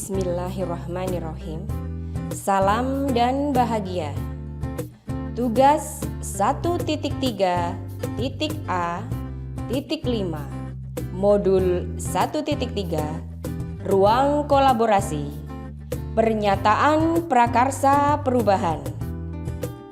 Bismillahirrahmanirrahim. Salam dan bahagia. Tugas 1.3.A.5 Modul 1.3 Ruang kolaborasi. Pernyataan prakarsa perubahan.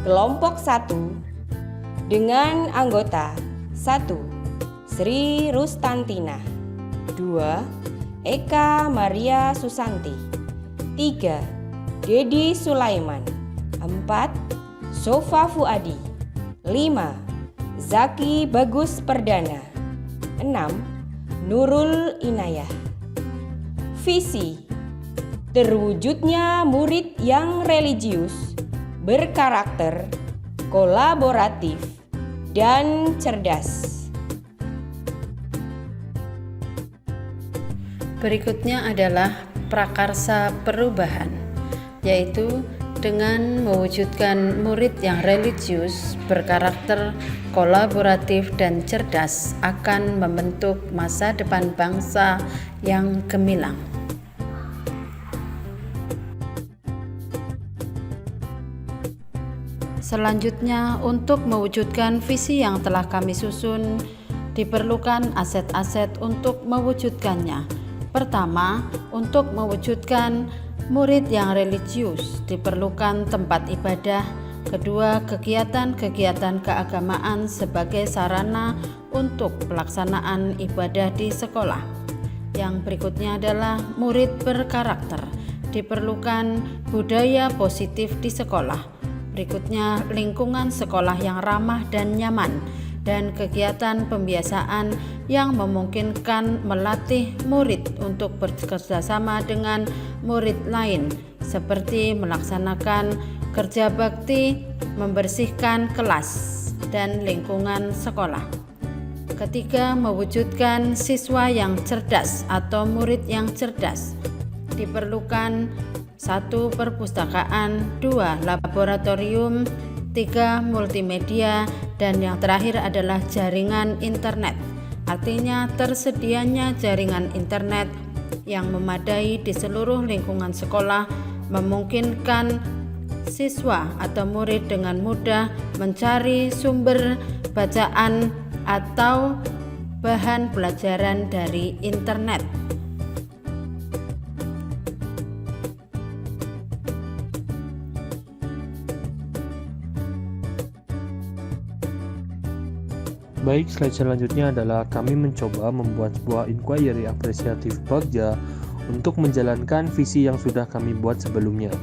Kelompok 1 dengan anggota 1. Sri Rustantina, 2. Eka Maria Susanti, 3. Dedi Sulaiman, 4. Sofa Fuadi, 5. Zaki Bagus Perdana, 6. Nurul Inayah. Visi: terwujudnya murid yang religius, berkarakter, kolaboratif, dan cerdas. Berikutnya adalah prakarsa perubahan, yaitu dengan mewujudkan murid yang religius, berkarakter, kolaboratif, dan cerdas akan membentuk masa depan bangsa yang gemilang. Selanjutnya, untuk mewujudkan visi yang telah kami susun, diperlukan aset-aset untuk mewujudkannya. Pertama, untuk mewujudkan murid yang religius diperlukan tempat ibadah. Kedua, kegiatan-kegiatan keagamaan sebagai sarana untuk pelaksanaan ibadah di sekolah. Yang berikutnya adalah murid berkarakter. Diperlukan budaya positif di sekolah. Berikutnya, lingkungan sekolah yang ramah dan nyaman, dan kegiatan pembiasaan yang memungkinkan melatih murid untuk bekerjasama dengan murid lain, seperti melaksanakan kerja bakti, membersihkan kelas dan lingkungan sekolah. Ketiga, mewujudkan siswa yang cerdas atau murid yang cerdas. Diperlukan 1. Perpustakaan, 2. Laboratorium, 3. Multimedia, dan yang terakhir adalah jaringan internet. Artinya tersedianya jaringan internet yang memadai di seluruh lingkungan sekolah memungkinkan siswa atau murid dengan mudah mencari sumber bacaan atau bahan pelajaran dari internet. Baik, slide selanjutnya adalah kami mencoba membuat sebuah inquiry apresiatif Bagja untuk menjalankan visi yang sudah kami buat sebelumnya.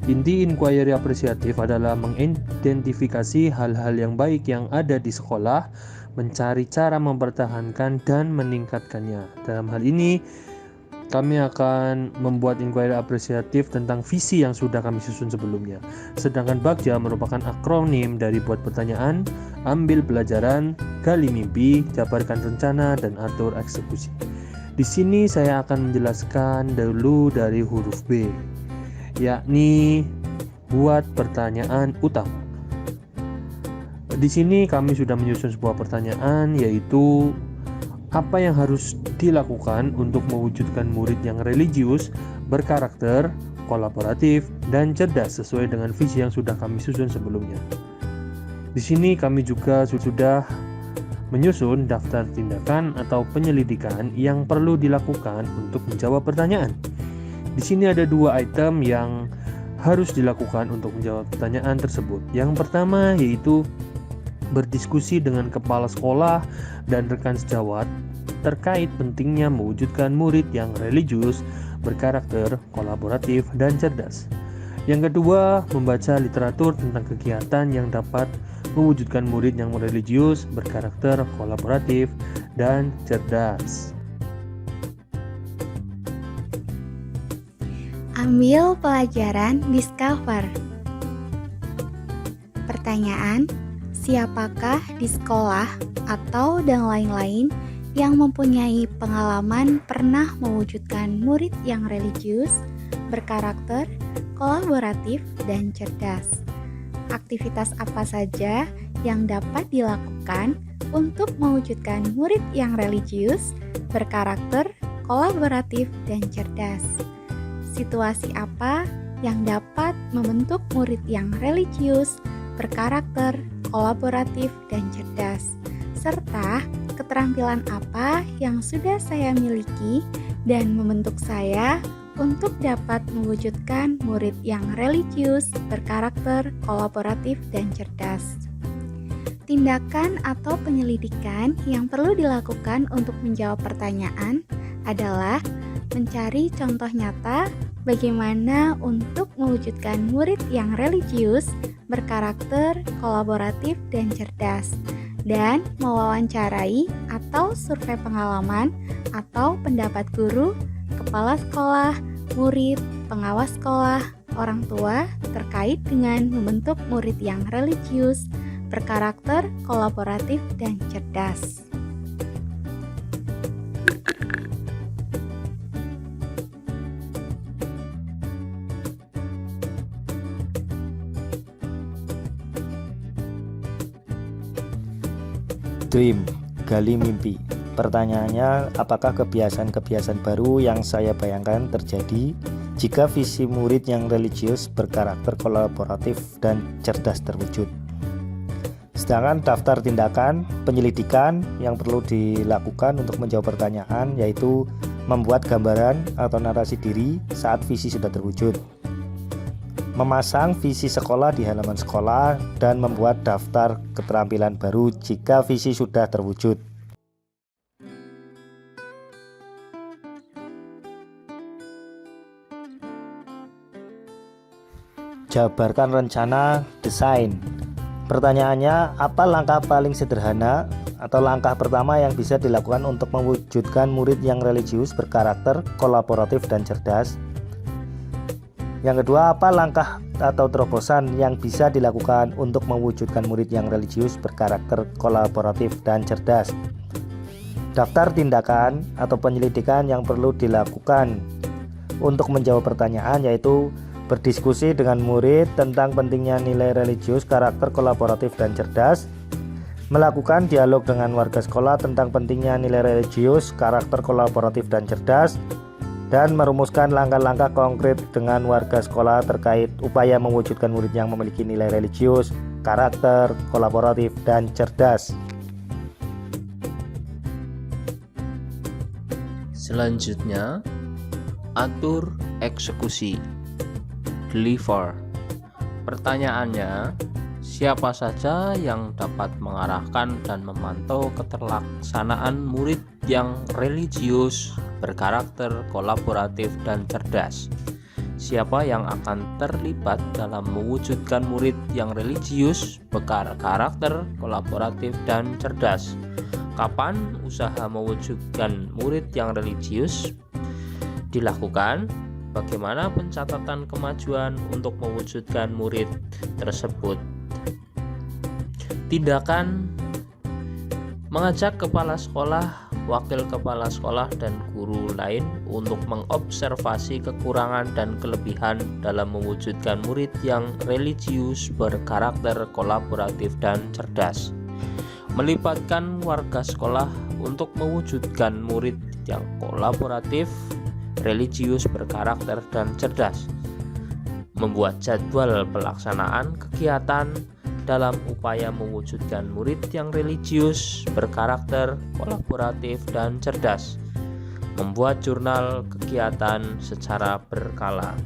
Inti inquiry apresiatif adalah mengidentifikasi hal-hal yang baik yang ada di sekolah, mencari cara mempertahankan dan meningkatkannya. Dalam hal ini, kami akan membuat inquiry apresiatif tentang visi yang sudah kami susun sebelumnya. Sedangkan Bagja merupakan akronim dari buat pertanyaan, ambil pelajaran, gali mimpi, jabarkan rencana, dan atur eksekusi. Di sini saya akan menjelaskan dulu dari huruf B, yakni buat pertanyaan utama. Di sini kami sudah menyusun sebuah pertanyaan, yaitu apa yang harus dilakukan untuk mewujudkan murid yang religius, berkarakter, kolaboratif, dan cerdas sesuai dengan visi yang sudah kami susun sebelumnya. Di sini kami juga sudah menyusun daftar tindakan atau penyelidikan yang perlu dilakukan untuk menjawab pertanyaan. Di sini ada 2 item yang harus dilakukan untuk menjawab pertanyaan tersebut. Yang pertama yaitu berdiskusi dengan kepala sekolah dan rekan sejawat terkait pentingnya mewujudkan murid yang religius, berkarakter, kolaboratif, dan cerdas. Yang kedua, membaca literatur tentang kegiatan yang dapat mewujudkan murid yang religius, berkarakter, kolaboratif, dan cerdas. Ambil pelajaran Discover. Pertanyaan: siapakah di sekolah atau dan lain-lain yang mempunyai pengalaman pernah mewujudkan murid yang religius, berkarakter, kolaboratif, dan cerdas? Aktivitas apa saja yang dapat dilakukan untuk mewujudkan murid yang religius, berkarakter, kolaboratif, dan cerdas? situasi apa yang dapat membentuk murid yang religius, berkarakter, kolaboratif, dan cerdas, serta keterampilan apa yang sudah saya miliki dan membentuk saya untuk dapat mewujudkan murid yang religius, berkarakter, kolaboratif, dan cerdas. Tindakan atau penyelidikan yang perlu dilakukan untuk menjawab pertanyaan adalah mencari contoh nyata bagaimana untuk mewujudkan murid yang religius, berkarakter, kolaboratif, dan cerdas, dan mewawancarai atau survei pengalaman atau pendapat guru, kepala sekolah, murid, pengawas sekolah, orang tua terkait dengan membentuk murid yang religius, berkarakter, kolaboratif, dan cerdas. Dream, gali mimpi. Pertanyaannya, apakah kebiasaan-kebiasaan baru yang saya bayangkan terjadi jika visi murid yang religius, berkarakter, kolaboratif, dan cerdas terwujud? Sedangkan daftar tindakan penyelidikan yang perlu dilakukan untuk menjawab pertanyaan yaitu membuat gambaran atau narasi diri saat visi sudah terwujud, memasang visi sekolah di halaman sekolah, dan membuat daftar keterampilan baru jika visi sudah terwujud. Jabarkan rencana desain. Pertanyaannya, apa langkah paling sederhana atau langkah pertama yang bisa dilakukan untuk mewujudkan murid yang religius, berkarakter, kolaboratif, dan cerdas? Yang kedua, apa langkah atau terobosan yang bisa dilakukan untuk mewujudkan murid yang religius, berkarakter, kolaboratif, dan cerdas? Daftar tindakan atau penyelidikan yang perlu dilakukan untuk menjawab pertanyaan yaitu berdiskusi dengan murid tentang pentingnya nilai religius, karakter, kolaboratif, dan cerdas, melakukan dialog dengan warga sekolah tentang pentingnya nilai religius, karakter, kolaboratif, dan cerdas, dan merumuskan langkah-langkah konkret dengan warga sekolah terkait upaya mewujudkan murid yang memiliki nilai religius, karakter, kolaboratif, dan cerdas. Selanjutnya, atur eksekusi. Deliver. Pertanyaannya, siapa saja yang dapat mengarahkan dan memantau keterlaksanaan murid yang religius, berkarakter, kolaboratif, dan cerdas? Siapa yang akan terlibat dalam mewujudkan murid yang religius, berkarakter, kolaboratif, dan cerdas? Kapan usaha mewujudkan murid yang religius dilakukan? Bagaimana pencatatan kemajuan untuk mewujudkan murid tersebut? Tindakan mengajak kepala sekolah, wakil kepala sekolah, dan guru lain untuk mengobservasi kekurangan dan kelebihan dalam mewujudkan murid yang religius, berkarakter, kolaboratif, dan cerdas. Melibatkan warga sekolah untuk mewujudkan murid yang kolaboratif, religius, berkarakter, dan cerdas. Membuat jadwal pelaksanaan kegiatan dalam upaya mewujudkan murid yang religius, berkarakter, kolaboratif, dan cerdas. Membuat jurnal kegiatan secara berkala.